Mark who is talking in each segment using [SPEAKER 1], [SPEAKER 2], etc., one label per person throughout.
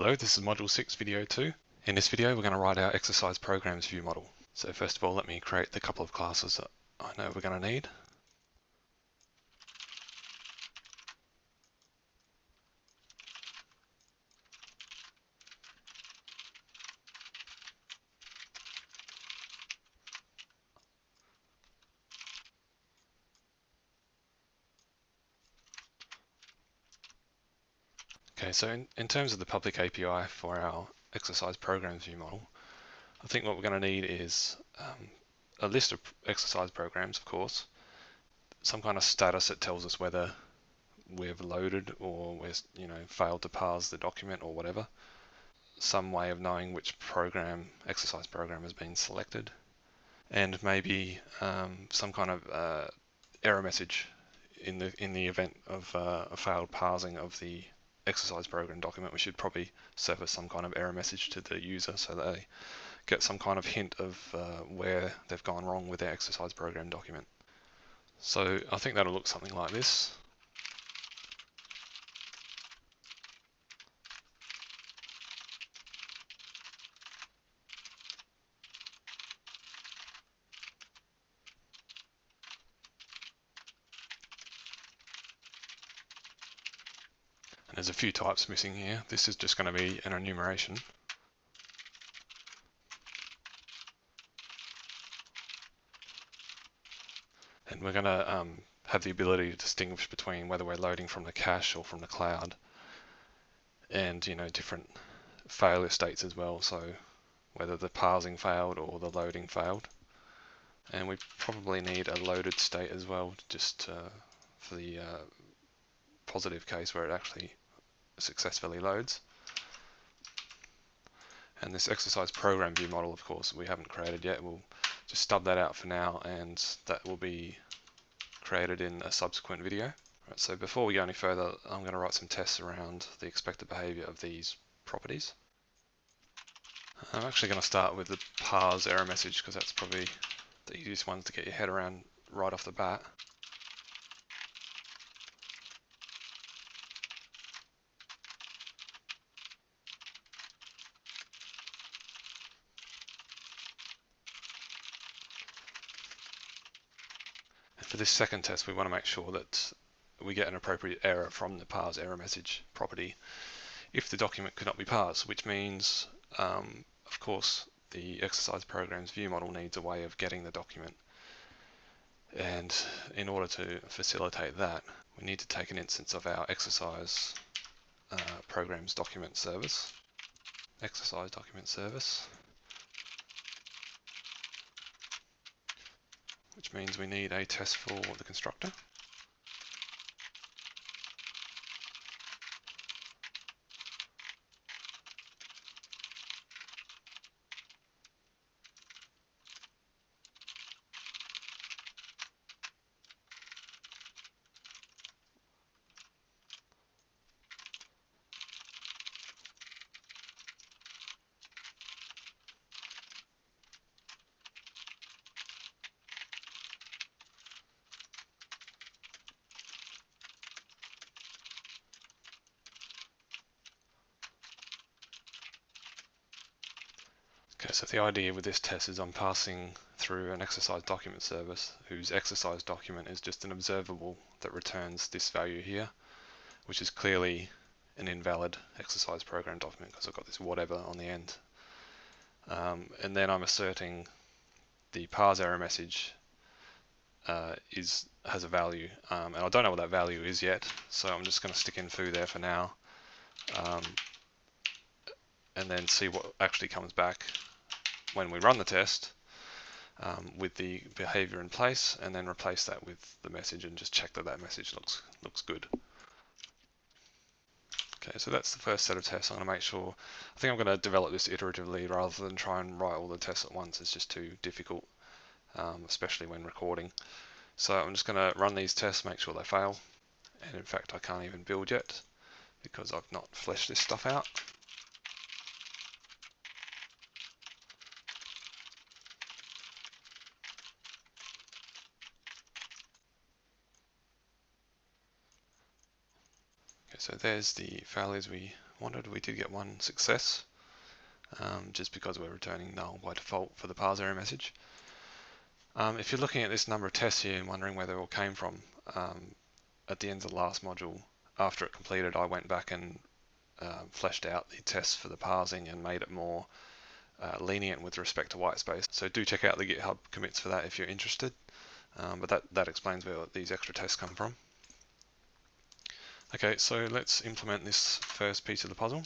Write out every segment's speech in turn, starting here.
[SPEAKER 1] Hello, this is Module 6 Video 2. In this video we're going to write our exercise programs view model. So first of all let me create the couple of classes that I know we're going to need. Okay, so in terms of the public API for our exercise programs view model, I think what we're going to need is a list of exercise programs, of course, some kind of status that tells us whether we've loaded or we've failed to parse the document or whatever, some way of knowing which exercise program has been selected, and maybe some kind of error message in the event of a failed parsing of the exercise program document. We should probably surface some kind of error message to the user so that they get some kind of hint of where they've gone wrong with their exercise program document. So I think that'll look something like this. And there's a few types missing here. This is just going to be an enumeration. And we're going to have the ability to distinguish between whether we're loading from the cache or from the cloud, and different failure states as well, so whether the parsing failed or the loading failed. And we probably need a loaded state as well, just for the positive case where it actually successfully loads. And this exercise program view model, of course, we haven't created yet. We'll just stub that out for now, and that will be created in a subsequent video. Right, so before we go any further, I'm going to write some tests around the expected behavior of these properties. I'm actually going to start with the parse error message because that's probably the easiest one to get your head around right off the bat. For this second test, we want to make sure that we get an appropriate error from the parse error message property if the document could not be parsed, which means, of course, the exercise programs view model needs a way of getting the document. And in order to facilitate that, we need to take an instance of our exercise programs document service, exercise document service, which means we need a test for the constructor. Okay, so the idea with this test is I'm passing through an exercise document service whose exercise document is just an observable that returns this value here, which is clearly an invalid exercise program document because I've got this whatever on the end. And then I'm asserting the parse error message has a value, and I don't know what that value is yet, so I'm just going to stick in foo there for now, and then see what actually comes back when we run the test with the behavior in place, and then replace that with the message and just check that that message looks good. Okay, so that's the first set of tests. I'm going to make sure, I think I'm going to develop this iteratively rather than try and write all the tests at once. It's just too difficult, especially when recording. So I'm just going to run these tests, make sure they fail. And in fact, I can't even build yet because I've not fleshed this stuff out. So So there's the failures we wanted. We did get one success, just because we're returning null by default for the parse error message. If you're looking at this number of tests here and wondering where they all came from, at the end of the last module, after it completed, I went back and fleshed out the tests for the parsing and made it more lenient with respect to whitespace. So do check out the GitHub commits for that if you're interested. But that explains where these extra tests come from. Okay, so let's implement this first piece of the puzzle.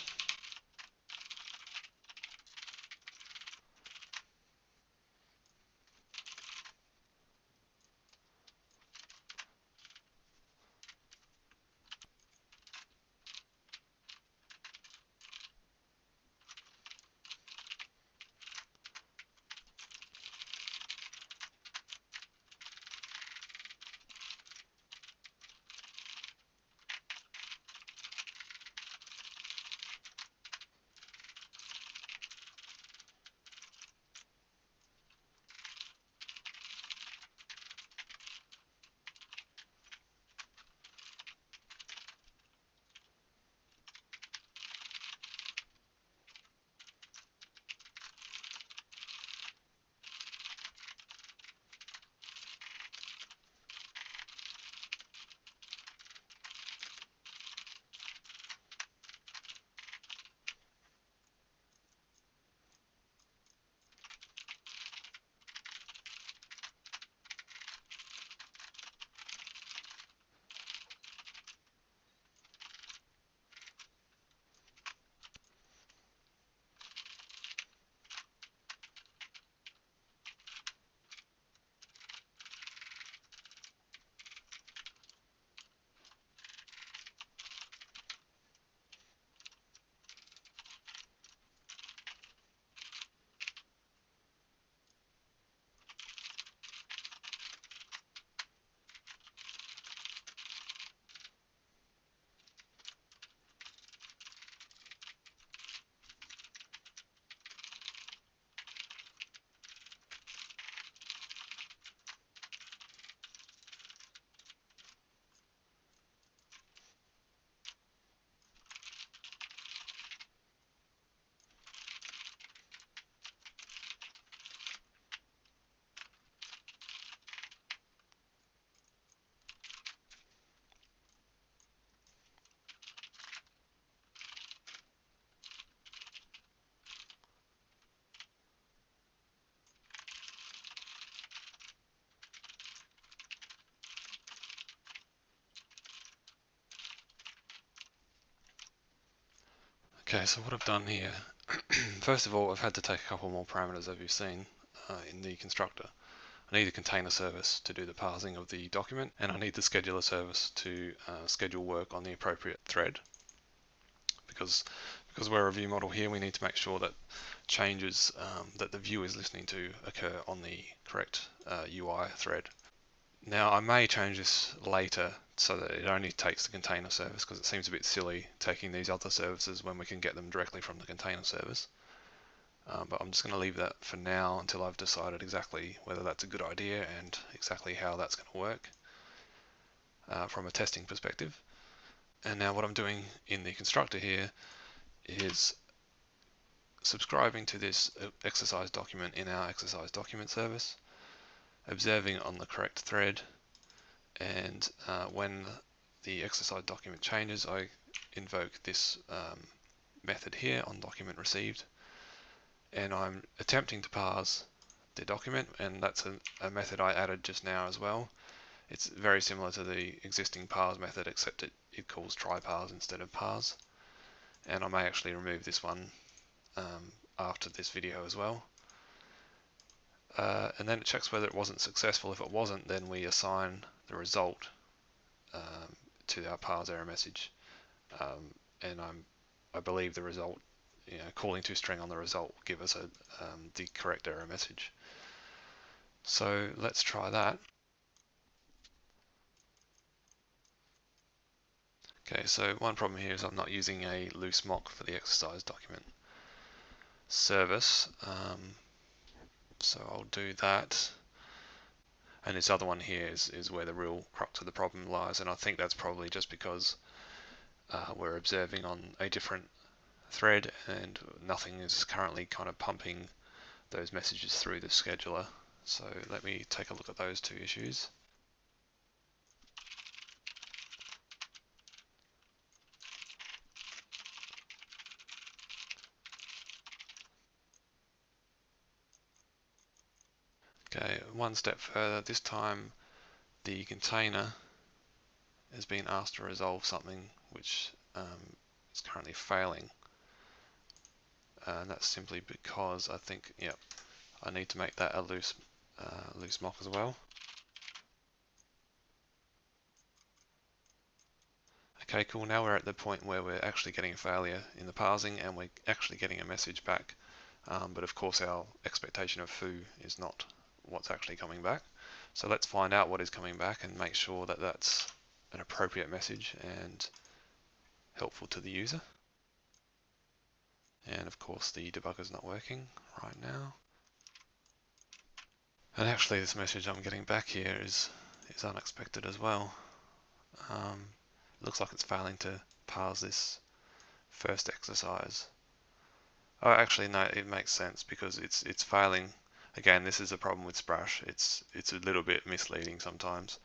[SPEAKER 1] Okay, so what I've done here, first of all, I've had to take a couple more parameters as you've seen in the constructor. I need a container service to do the parsing of the document, and I need the scheduler service to schedule work on the appropriate thread. Because we're a view model here, we need to make sure that changes that the view is listening to occur on the correct UI thread. Now I may change this later so that it only takes the container service, because it seems a bit silly taking these other services when we can get them directly from the container service. But I'm just going to leave that for now until I've decided exactly whether that's a good idea and exactly how that's going to work from a testing perspective. And now what I'm doing in the constructor here is subscribing to this exercise document in our exercise document service, observing on the correct thread, and when the exercise document changes, I invoke this method here on document received, and I'm attempting to parse the document, and that's a method I added just now as well. It's very similar to the existing parse method, except it calls try parse instead of parse, and I may actually remove this one after this video as well. And then it checks whether it wasn't successful. If it wasn't, then we assign the result to our parse error message, and I believe the result, calling toString on the result will give us the correct error message. So let's try that. Okay, so one problem here is I'm not using a loose mock for the exercise document service, so I'll do that. And this other one here is where the real crux of the problem lies, and I think that's probably just because we're observing on a different thread, and nothing is currently kind of pumping those messages through the scheduler. So let me take a look at those two issues. Okay, one step further. This time the container has been asked to resolve something which is currently failing. And that's simply because I think, yep, I need to make that a loose mock as well. Okay, cool. Now we're at the point where we're actually getting a failure in the parsing and we're actually getting a message back. But of course our expectation of foo is not what's actually coming back. So let's find out what is coming back and make sure that that's an appropriate message and helpful to the user. And of course the debugger's not working right now. And actually this message I'm getting back here is unexpected as well. It looks like it's failing to parse this first exercise. Oh, actually no, it makes sense because it's failing. Again, this is a problem with Sprash. It's a little bit misleading sometimes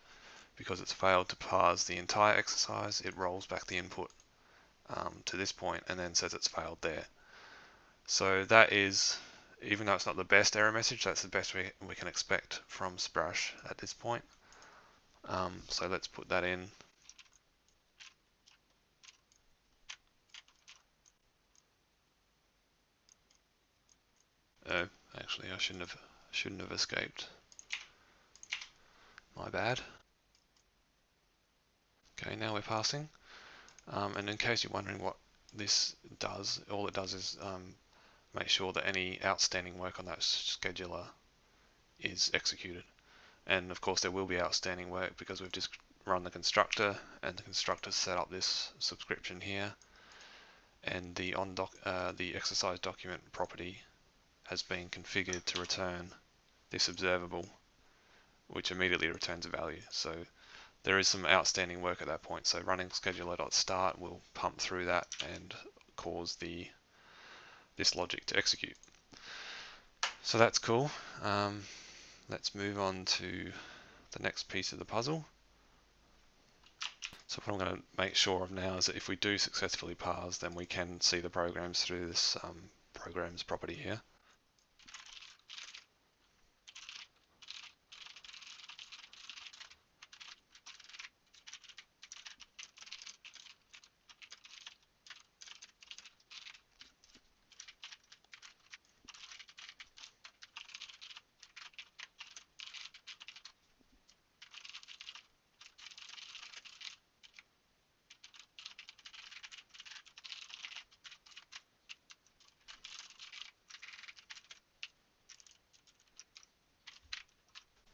[SPEAKER 1] because it's failed to parse the entire exercise. It rolls back the input to this point and then says it's failed there. So that is, even though it's not the best error message, that's the best we can expect from Sprash at this point. So let's put that in. Oh, actually, I shouldn't have escaped. My bad. Okay, now we're passing. And in case you're wondering what this does, all it does is make sure that any outstanding work on that scheduler is executed. And of course there will be outstanding work because we've just run the constructor, and the constructor set up this subscription here, and the the exercise document property has been configured to return this observable, which immediately returns a value. So there is some outstanding work at that point. So running scheduler.start will pump through that and cause this logic to execute. So that's cool. Let's move on to the next piece of the puzzle. So what I'm going to make sure of now is that if we do successfully parse, then we can see the programs through this programs property here.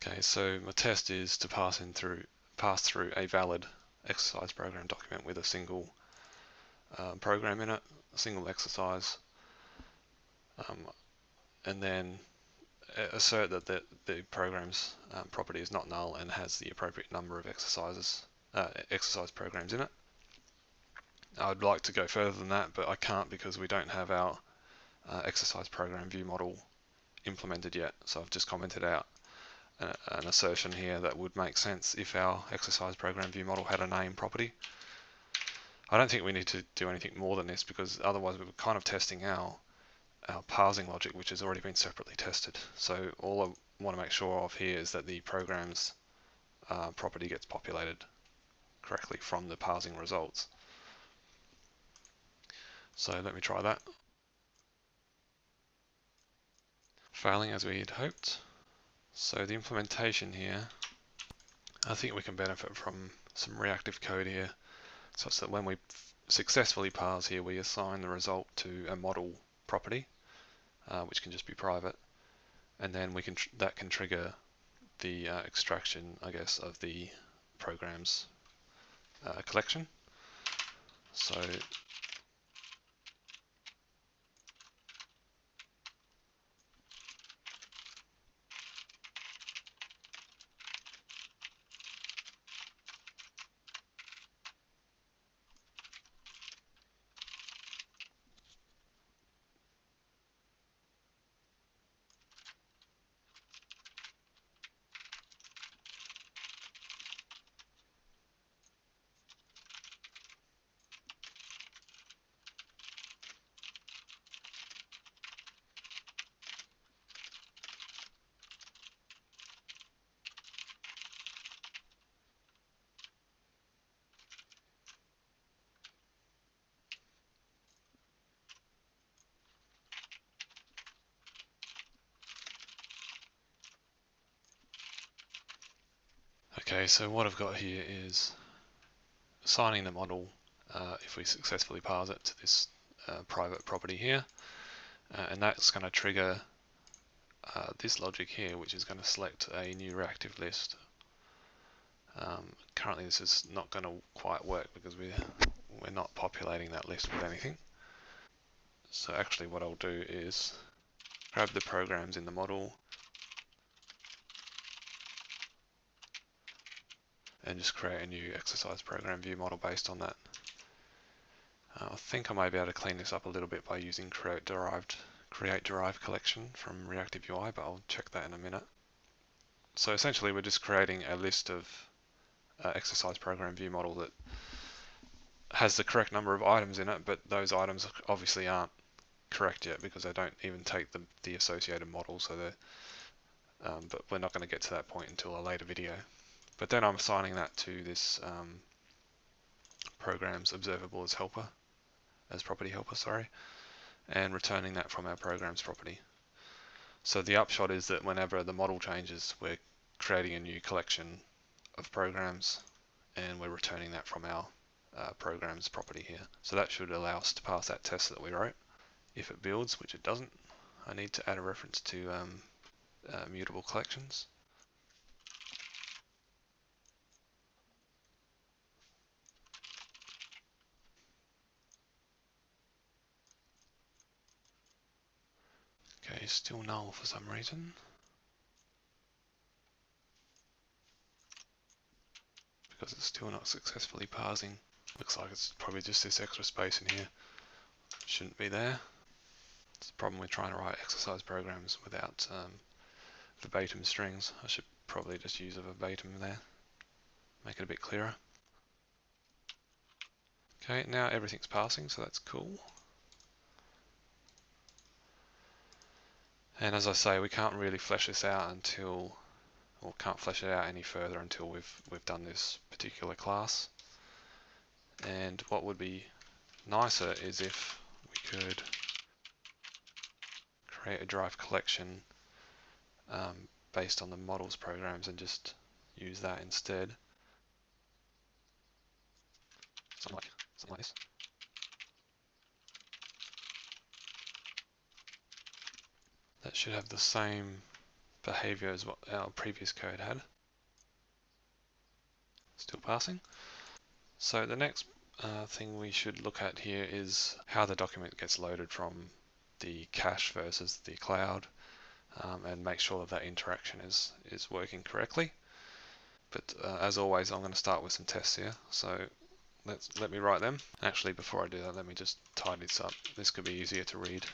[SPEAKER 1] Okay, so my test is to pass through a valid exercise program document with a single program in it, a single exercise, and then assert that the program's property is not null and has the appropriate number of exercise programs in it. I'd like to go further than that, but I can't because we don't have our exercise program view model implemented yet. So I've just commented out an assertion here that would make sense if our exercise program view model had a name property. I don't think we need to do anything more than this because otherwise we're kind of testing our parsing logic, which has already been separately tested. So all I want to make sure of here is that the program's property gets populated correctly from the parsing results. So let me try that. Failing as we had hoped. So the implementation here, I think we can benefit from some reactive code here, such that when we successfully parse here, we assign the result to a model property, which can just be private, and then that can trigger the extraction, I guess, of the program's collection. So Okay, so what I've got here is assigning the model if we successfully parse it to this private property here, and that's going to trigger this logic here, which is going to select a new reactive list. Currently this is not going to quite work because we're not populating that list with anything. So actually what I'll do is grab the programs in the model and just create a new exercise program view model based on that. I think I may be able to clean this up a little bit by using create derived collection from reactive UI, but I'll check that in a minute. So essentially we're just creating a list of exercise program view model that has the correct number of items in it, but those items obviously aren't correct yet because they don't even take the associated model, so but we're not going to get to that point until a later video. But then I'm assigning that to this programs observable as property helper, sorry, and returning that from our programs property. So the upshot is that whenever the model changes, we're creating a new collection of programs and we're returning that from our programs property here. So that should allow us to pass that test that we wrote. If it builds, which it doesn't, I need to add a reference to mutable collections. Okay, still null for some reason. Because it's still not successfully parsing. Looks like it's probably just this extra space in here. Shouldn't be there. It's the problem with trying to write exercise programs without verbatim strings. I should probably just use a verbatim there. Make it a bit clearer. Okay, now everything's passing, so that's cool. And as I say, we can't really flesh this out until, or can't flesh it out any further until we've done this particular class. And what would be nicer is if we could create a derived collection based on the models programs and just use that instead. Something like this. That should have the same behavior as what our previous code had. Still passing. So the next thing we should look at here is how the document gets loaded from the cache versus the cloud, and make sure that that interaction is working correctly. But as always, I'm going to start with some tests here. So let me write them. Actually, before I do that, let me just tidy this up. This could be easier to read.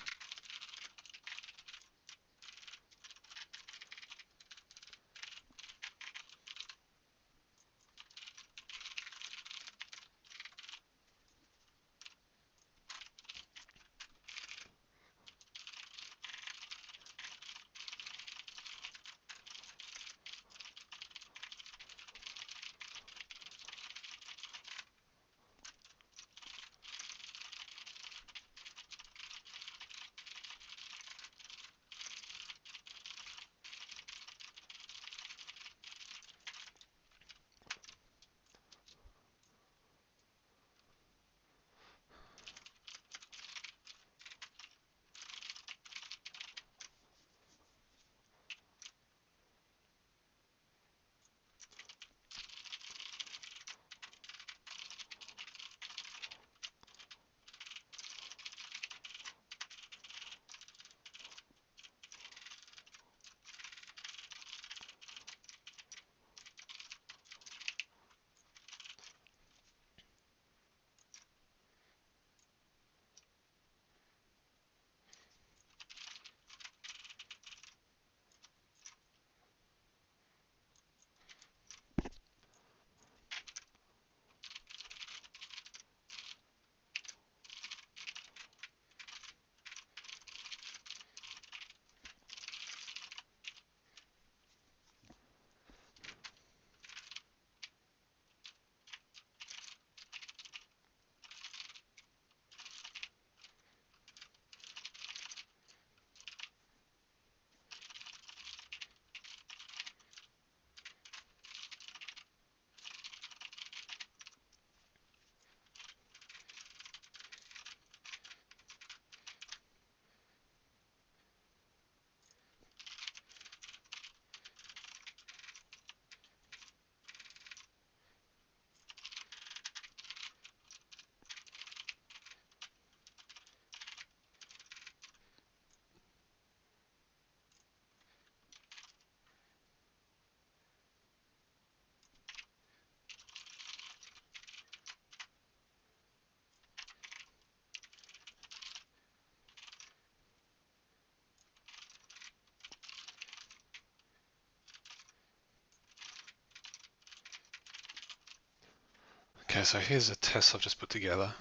[SPEAKER 1] Okay, so here's a test I've just put together.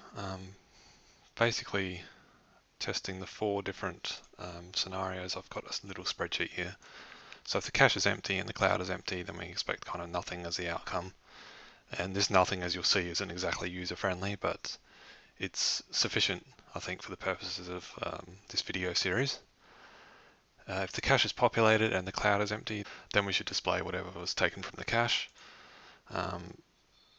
[SPEAKER 1] Basically testing the 4 different scenarios. I've got a little spreadsheet here. So if the cache is empty and the cloud is empty, then we expect kind of nothing as the outcome. And this nothing, as you'll see, isn't exactly user-friendly, but it's sufficient, I think, for the purposes of this video series. If the cache is populated and the cloud is empty, then we should display whatever was taken from the cache.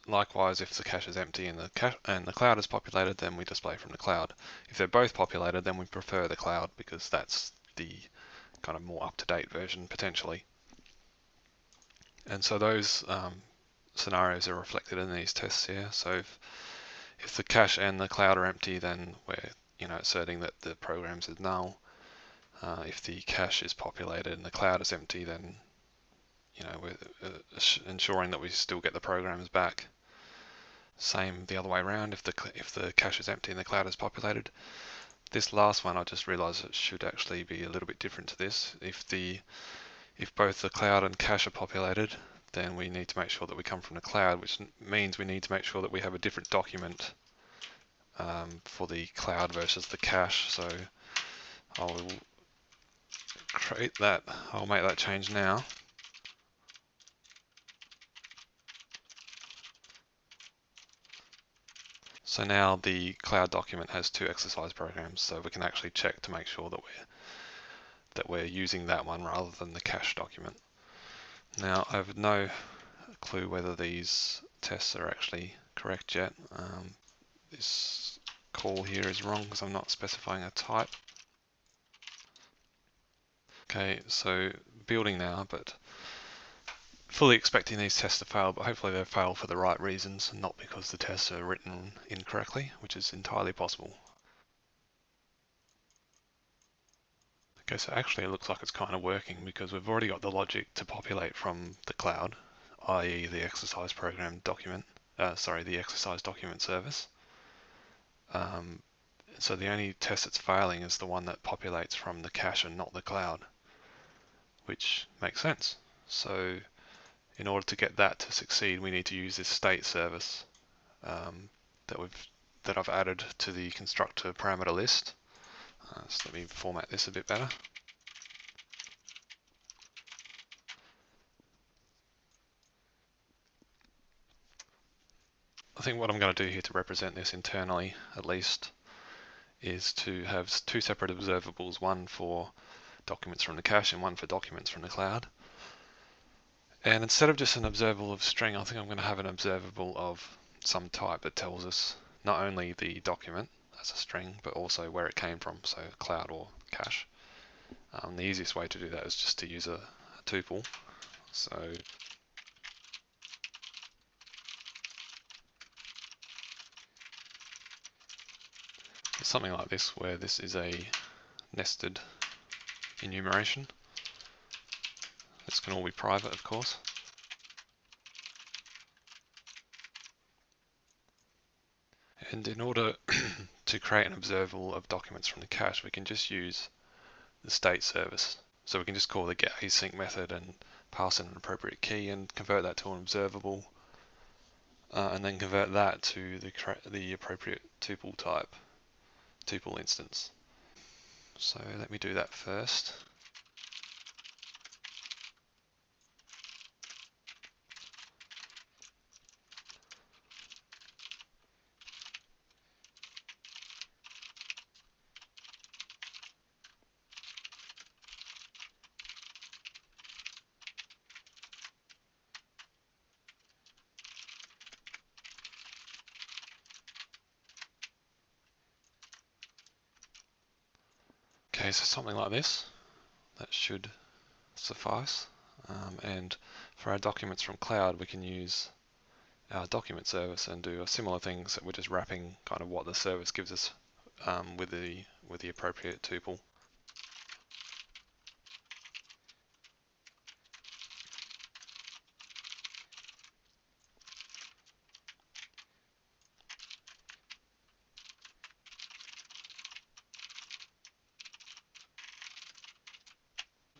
[SPEAKER 1] Likewise, if the cache is empty and the cloud is populated, then we display from the cloud. If they're both populated, then we prefer the cloud because that's the kind of more up-to-date version potentially. And so those scenarios are reflected in these tests here. So if the cache and the cloud are empty, then we're asserting that the programs is null. If the cache is populated and the cloud is empty, then we're ensuring that we still get the programs back. Same the other way around, if the cache is empty and the cloud is populated. This last one, I just realized it should actually be a little bit different to this. If both the cloud and cache are populated, then we need to make sure that we come from the cloud, which means we need to make sure that we have a different document for the cloud versus the cache. So I'll create that. I'll make that change now. So now the cloud document has 2 exercise programs, so we can actually check to make sure that we're using that one rather than the cache document. Now I have no clue whether these tests are actually correct yet. This call here is wrong because I'm not specifying a type. Okay, so building now, but fully expecting these tests to fail, but hopefully they fail for the right reasons and not because the tests are written incorrectly, which is entirely possible. Okay, so actually it looks like it's kind of working because we've already got the logic to populate from the cloud, i.e. the exercise program document, the exercise document service. So the only test that's failing is the one that populates from the cache and not the cloud, which makes sense. So in order to get that to succeed, we need to use this state service that I've added to the constructor parameter list. So let me format this a bit better. I think what I'm going to do here to represent this internally, at least, is to have 2 separate observables, one for documents from the cache and one for documents from the cloud. And instead of just an observable of string, I think I'm going to have an observable of some type that tells us not only the document as a string, but also where it came from, so cloud or cache. The easiest way to do that is just to use a tuple. So something like this, where this is a nested enumeration. This can all be private, of course. And in order to create an observable of documents from the cache, we can just use the state service. So we can just call the getAsync method and pass in an appropriate key and convert that to an observable, and then convert that to the appropriate tuple type, tuple instance. So let me do that first. Okay, so something like this, that should suffice. And for our documents from cloud, we can use our document service and do a similar thing, so we're just wrapping kind of what the service gives us with the appropriate tuple.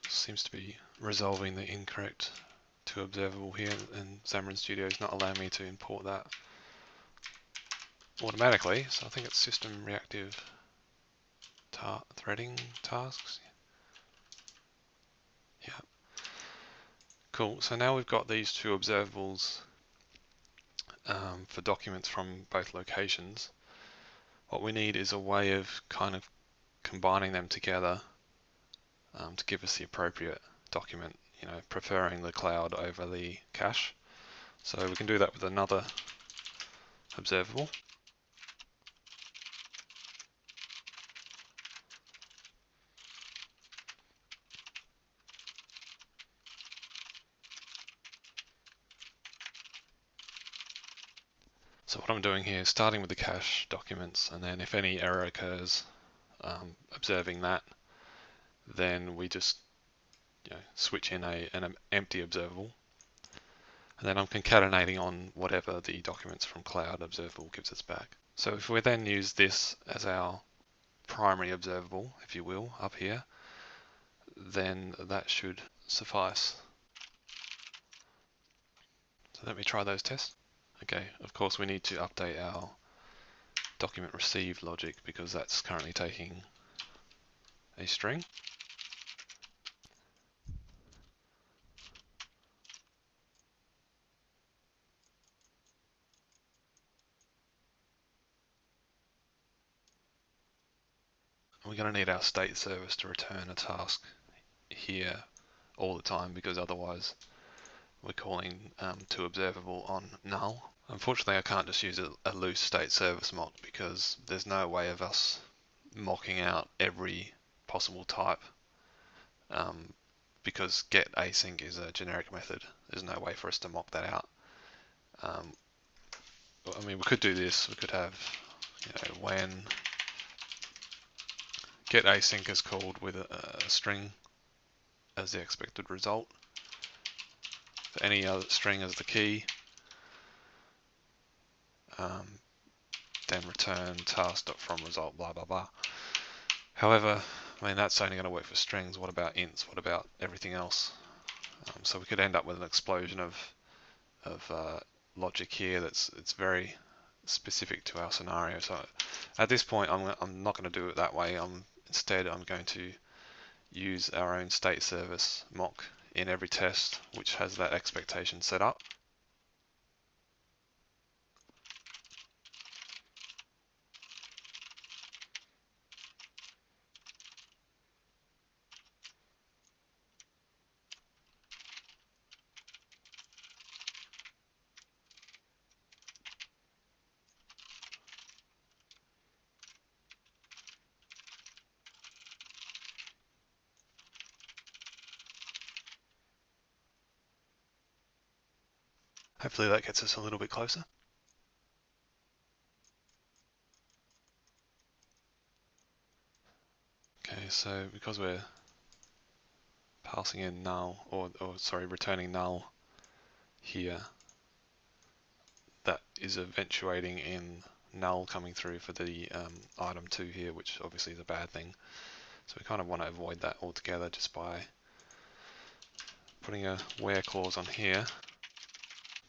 [SPEAKER 1] Seems to be resolving the incorrect to observable here, and Xamarin Studio is not allowing me to import that. automatically, so I think it's system reactive threading tasks. Yeah, cool. So now we've got these two observables for documents from both locations. What we need is a way of kind of combining them together to give us the appropriate document, preferring the cloud over the cache. So we can do that with another observable. So what I'm doing here is starting with the cache documents, and then if any error occurs, observing that, then we just switch in an empty observable, and then I'm concatenating on whatever the documents from cloud observable gives us back. So if we then use this as our primary observable, if you will, up here, then that should suffice. So let me try those tests. Okay, of course we need to update our document received logic because that's currently taking a string. We're going to need our state service to return a task here all the time because otherwise we're calling to observable on null. Unfortunately, I can't just use a loose state service mock because there's no way of us mocking out every possible type because get async is a generic method. There's no way for us to mock that out. I mean, we could do this. We could have, when get async is called with a string as the expected result. For any other string as the key, then return task.fromResult, blah, blah, blah. However, I mean, that's only going to work for strings. What about ints? What about everything else? So we could end up with an explosion of logic here it's very specific to our scenario. So at this point, I'm not going to do it that way. Instead, I'm going to use our own state service mock in every test, which has that expectation set up. Hopefully that gets us a little bit closer. Okay, so because we're passing in null, or sorry, returning null here, that is eventuating in null coming through for the item 2 here, which obviously is a bad thing. So we kind of want to avoid that altogether just by putting a where clause on here.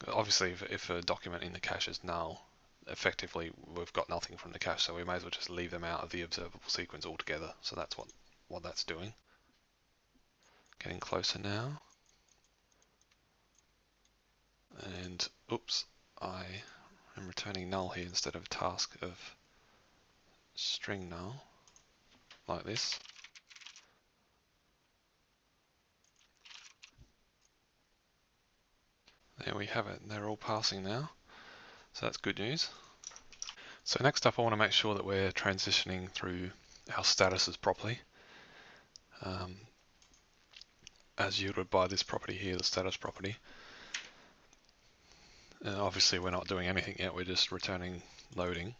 [SPEAKER 1] Obviously, if a document in the cache is null, effectively we've got nothing from the cache, so we may as well just leave them out of the observable sequence altogether. So that's what that's doing. Getting closer now. And oops, I am returning null here instead of task of string null, like this. There we have it, they're all passing now, so that's good news. So next up I want to make sure that we're transitioning through our statuses properly, as yielded by this property here, the status property. Obviously we're not doing anything yet, we're just returning loading.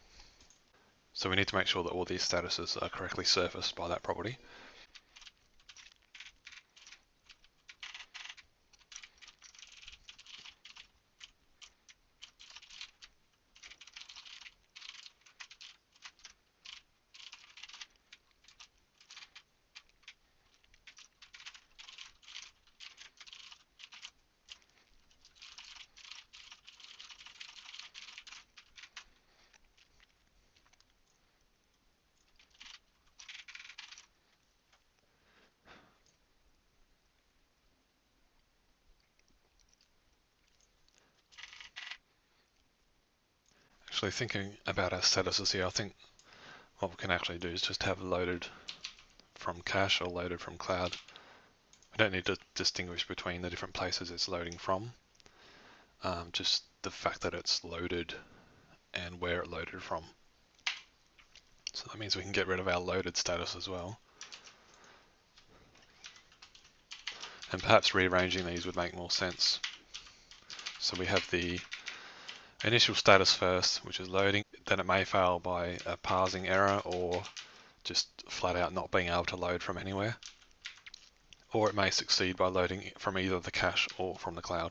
[SPEAKER 1] So we need to make sure that all these statuses are correctly surfaced by that property. actually thinking about our statuses here, I think what we can actually do is just have loaded from cache or loaded from cloud. We don't need to distinguish between the different places it's loading from. Just the fact that it's loaded and where it loaded from. So that means we can get rid of our loaded status as well. And perhaps rearranging these would make more sense. So we have the initial status first, which is loading. Then it may fail by a parsing error or just flat out not being able to load from anywhere. Or it may succeed by loading from either the cache or from the cloud.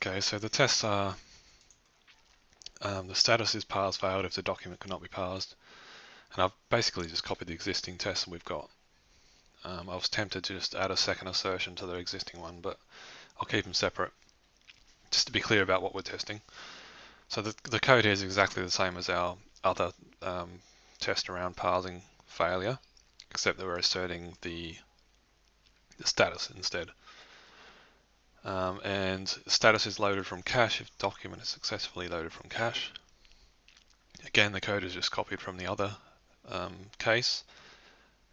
[SPEAKER 1] Okay, so the tests are the status is parse failed if the document cannot be parsed. And I've basically just copied the existing test we've got. I was tempted to just add a second assertion to the existing one, but I'll keep them separate just to be clear about what we're testing. So the code here is exactly the same as our other test around parsing failure, except that we're asserting the status instead. And status is loaded from cache if document is successfully loaded from cache. Again, the code is just copied from the other case,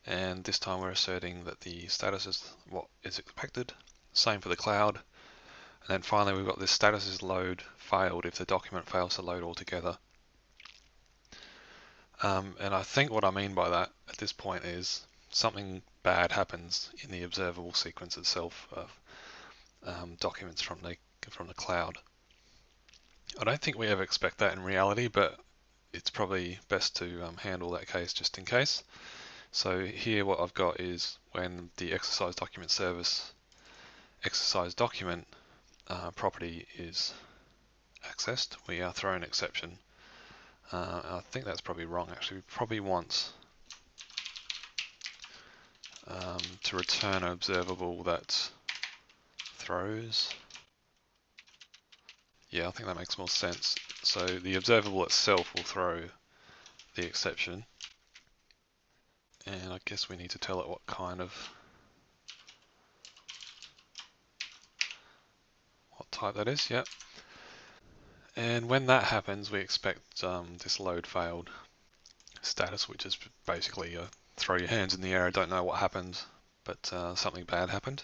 [SPEAKER 1] and this time we're asserting that the status is what is expected. Same for the cloud. And then finally we've got this status is load failed if the document fails to load altogether. And I think what I mean by that at this point is something bad happens in the observable sequence itself of documents from the cloud. I don't think we ever expect that in reality, but it's probably best to handle that case just in case. So here what I've got is when the exercise document service exercise document property is accessed, we are thrown an exception. I think that's probably wrong actually. We probably want to return an observable that throws. Yeah, I think that makes more sense. So the observable itself will throw the exception. And I guess we need to tell it what type that is, yep. And when that happens, we expect this load failed status, which is basically throw your hands in the air, don't know what happened, but something bad happened.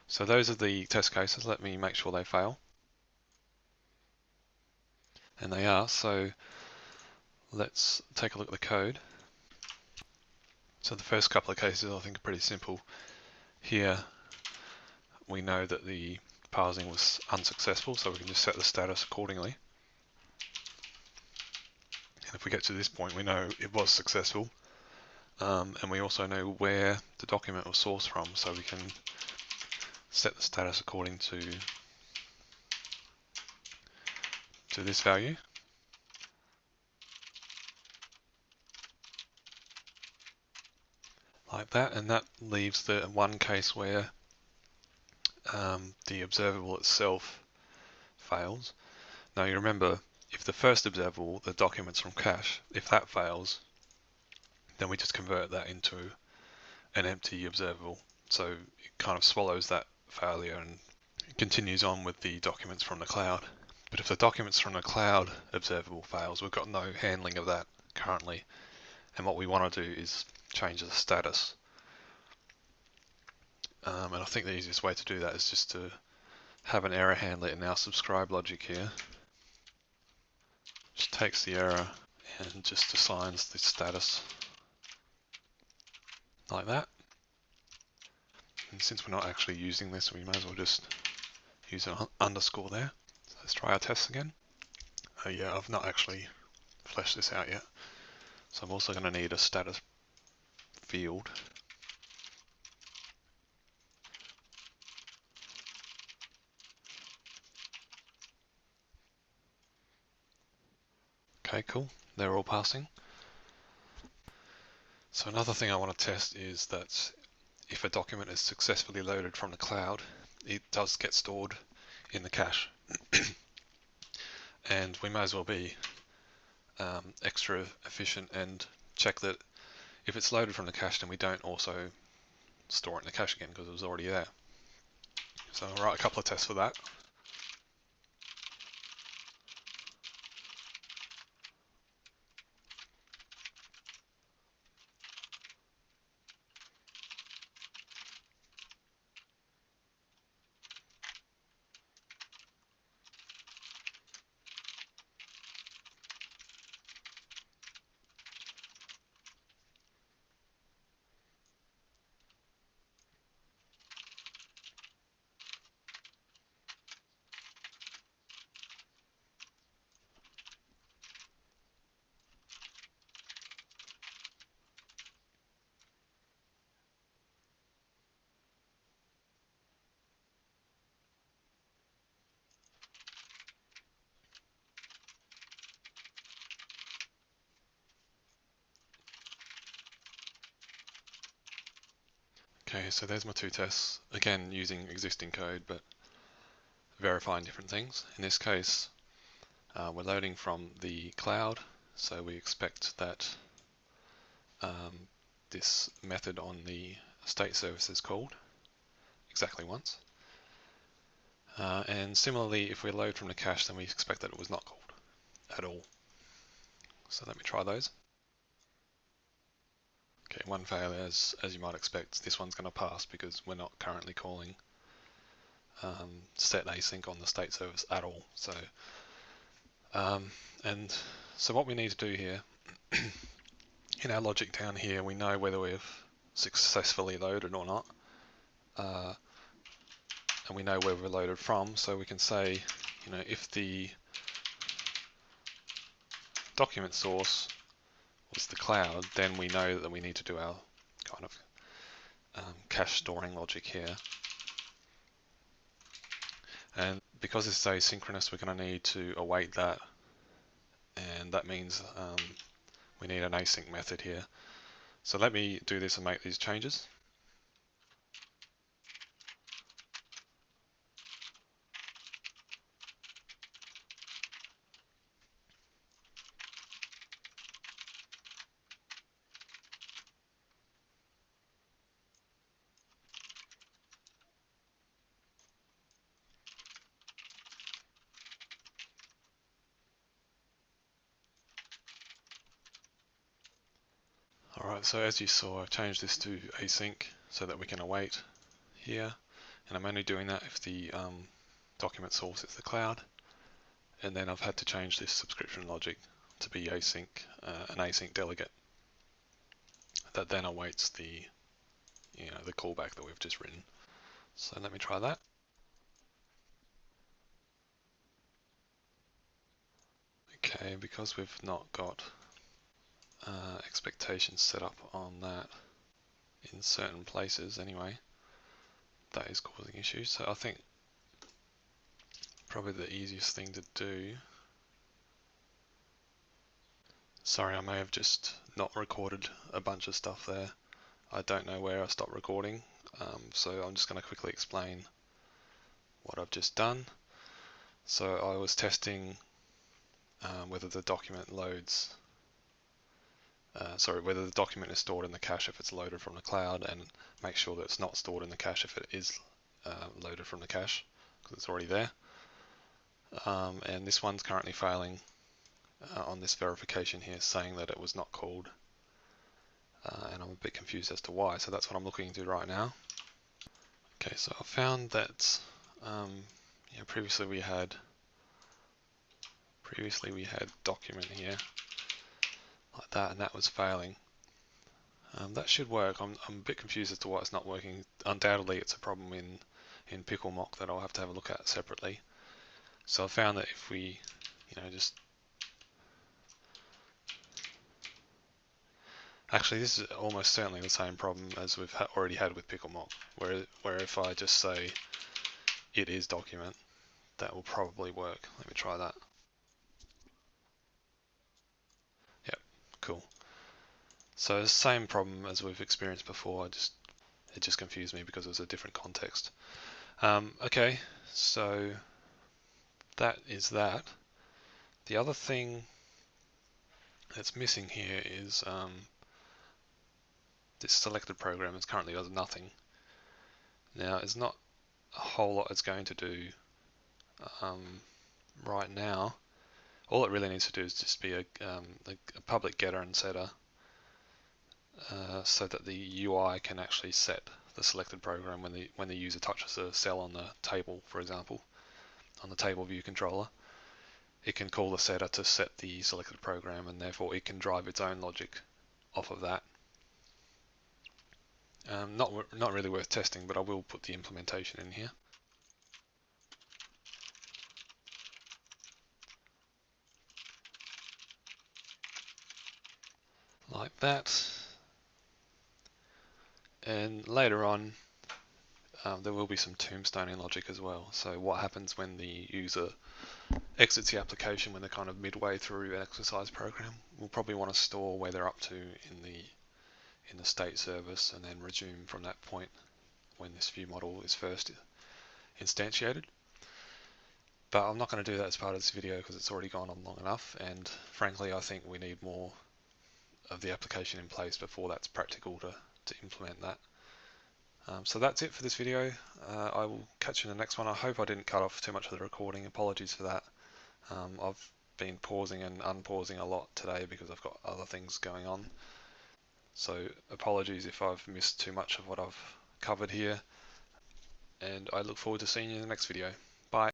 [SPEAKER 1] So those are the test cases. Let me make sure they fail. And they are, so let's take a look at the code. So the first couple of cases I think are pretty simple. Here we know that the parsing was unsuccessful, so we can just set the status accordingly. And if we get to this point, we know it was successful. And we also know where the document was sourced from, so we can set the status according to this value. Like that, and that leaves the one case where the observable itself fails. Now you remember, if the first observable, the documents from cache, if that fails, then we just convert that into an empty observable. So it kind of swallows that failure and continues on with the documents from the cloud. But if the documents from the cloud observable fails, we've got no handling of that currently. And what we want to do is change the status. And I think the easiest way to do that is just to have an error handler in our subscribe logic here. Just takes the error and just assigns the status like that. And since we're not actually using this, we may as well just use an underscore there. So let's try our tests again. Yeah, I've not actually fleshed this out yet. So I'm also going to need a status field. Okay, cool. They're all passing. So another thing I want to test is that if a document is successfully loaded from the cloud, it does get stored in the cache. And we may as well be extra efficient and check that if it's loaded from the cache, then we don't also store it in the cache again because it was already there. So I'll write a couple of tests for that. Okay, so there's my two tests. Again, using existing code, but verifying different things. In this case, we're loading from the cloud, so we expect that this method on the state service is called exactly once. And similarly, if we load from the cache, then we expect that it was not called at all. So let me try those. Okay, one failure, as you might expect. This one's going to pass because we're not currently calling set async on the state service at all. So, and so what we need to do here, in our logic down here, we know whether we've successfully loaded or not, and we know where we're loaded from. So we can say, if the document source was the cloud, then we know that we need to do our kind of cache storing logic here. And because it's asynchronous, we're going to need to await that, and that means we need an async method here. So let me do this and make these changes. Alright, so as you saw, I've changed this to async so that we can await here, and I'm only doing that if the document source is the cloud, and then I've had to change this subscription logic to be async, an async delegate that then awaits the the callback that we've just written. So let me try that. Okay, because we've not got expectations set up on that in certain places anyway, that is causing issues. So I think probably the easiest thing to do, sorry, I may have just not recorded a bunch of stuff there. I don't know where I stopped recording, so I'm just going to quickly explain what I've just done. So I was testing whether the document loads, whether the document is stored in the cache if it's loaded from the cloud, and make sure that it's not stored in the cache if it is loaded from the cache, because it's already there. And this one's currently failing on this verification here, saying that it was not called, and I'm a bit confused as to why, so that's what I'm looking into right now. Okay, so I found that previously we had document here like that, and that was failing. That should work. I'm a bit confused as to why it's not working. Undoubtedly it's a problem in PickleMock that I'll have to have a look at separately. So I found that if we just Actually, this is almost certainly the same problem as we've already had with PickleMock, where if I just say it is document, that will probably work. Let me try that. Yep, cool. So the same problem as we've experienced before, it just confused me because it was a different context. Okay, so that is that. The other thing that's missing here is this selected program is currently does nothing. Now, it's not a whole lot it's going to do right now. All it really needs to do is just be a public getter and setter, so that the UI can actually set the selected program when the user touches a cell on the table, for example, on the table view controller. It can call the setter to set the selected program, and therefore it can drive its own logic off of that. Not really worth testing, but I will put the implementation in here. Like that. And later on, there will be some tombstoning logic as well. So what happens when the user exits the application when they're kind of midway through an exercise program? We'll probably want to store where they're up to in the state service and then resume from that point when this view model is first instantiated. But I'm not going to do that as part of this video because it's already gone on long enough, and frankly I think we need more of the application in place before that's practical to implement that. So that's it for this video. I will catch you in the next one. I hope I didn't cut off too much of the recording. Apologies for that. I've been pausing and unpausing a lot today because I've got other things going on. So apologies if I've missed too much of what I've covered here. And I look forward to seeing you in the next video.